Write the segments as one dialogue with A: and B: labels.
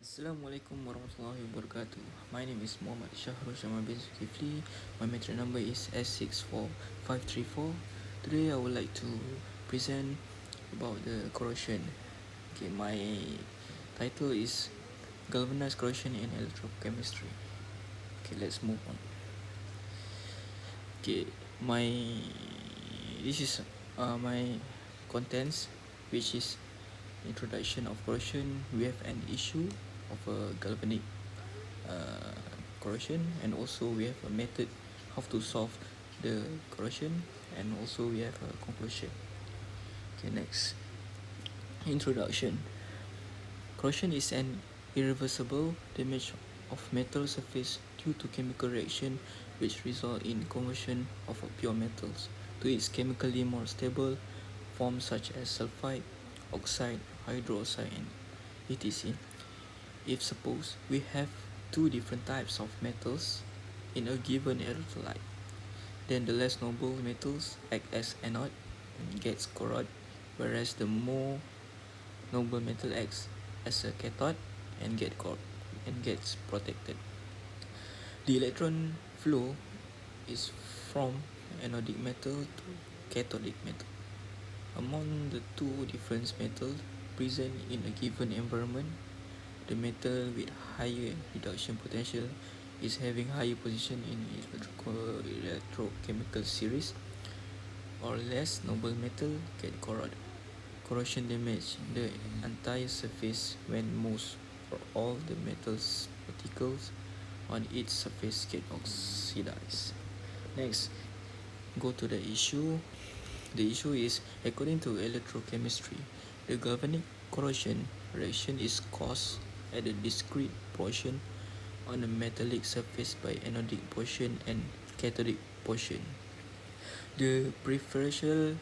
A: Assalamualaikum warahmatullahi wabarakatuh. My name is Muhammad Shahrul Shamal bin Zulkifli. My metric number is S64534. Today I would like to present about the corrosion. Okay, my title is Galvanized Corrosion in Electrochemistry. Okay, let's move on. Okay, this is my contents, which is introduction of corrosion. We have an issue of a galvanic corrosion, and also we have a method how to solve the corrosion, and also we have a conclusion. Okay, next, introduction. Corrosion is an irreversible damage of metal surface due to chemical reaction which result in conversion of pure metals to its chemically more stable forms such as sulfide, oxide, hydroxide, and etc. If suppose we have two different types of metals in a given electrolyte, then the less noble metals act as anode and gets corroded, whereas the more noble metal acts as a cathode and gets protected. The electron flow is from anodic metal to cathodic metal. Among the two different metals present in a given environment, the metal with higher reduction potential is having higher position in electrochemical series, or less noble metal get corroded. Corrosion damage the entire surface when most or all the metal's particles on its surface get oxidized. Next, go to the issue. The issue is, according to electrochemistry, the galvanic corrosion reaction is caused at a discrete portion on a metallic surface by anodic portion and cathodic portion. The preferential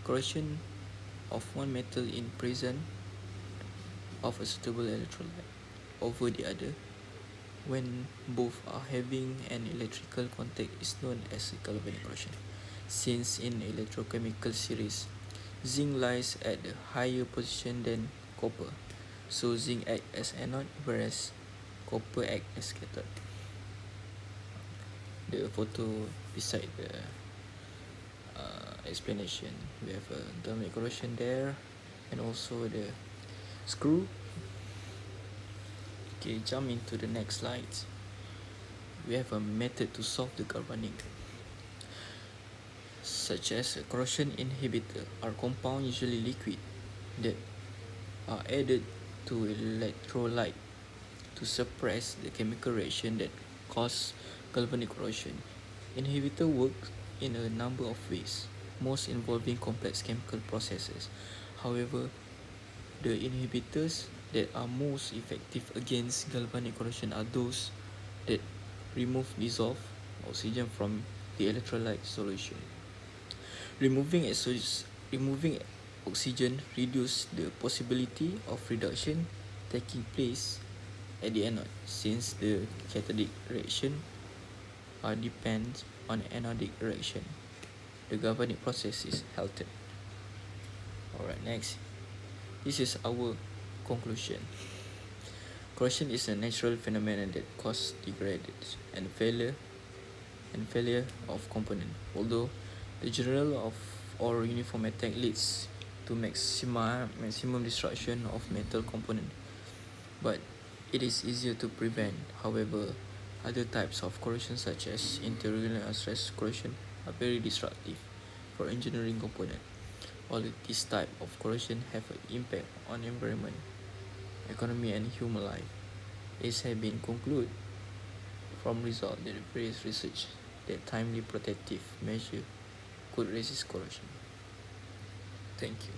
A: corrosion of one metal in presence of a suitable electrolyte over the other when both are having an electrical contact is known as galvanic corrosion. Since in electrochemical series, zinc lies at a higher position than copper, so zinc acts as anode whereas copper acts as cathode. The photo beside the explanation, we have a galvanic corrosion there, and also the screw. Okay, jump into the next slide. We have a method to solve the galvanic, such as a corrosion inhibitor are compound, usually liquid, that are added to electrolyte to suppress the chemical reaction that cause galvanic corrosion. Inhibitor work in a number of ways, most involving complex chemical processes. However, the inhibitors that are most effective against galvanic corrosion are those that remove dissolved oxygen from the electrolyte solution. Removing oxygen reduces the possibility of reduction taking place at the anode, since the cathodic reaction depends on anodic reaction. The galvanic process is halted. Alright, next. This is our conclusion. Corrosion is a natural phenomenon that causes degradation and failure of component. Although the general of or uniform attack leads to maximum destruction of metal component, but it is easier to prevent. However, other types of corrosion such as interior stress corrosion are very destructive for engineering component. All these type of corrosion have an impact on environment, economy, and human life. It has been concluded from result that various research that timely protective measure could resist corrosion. Thank you.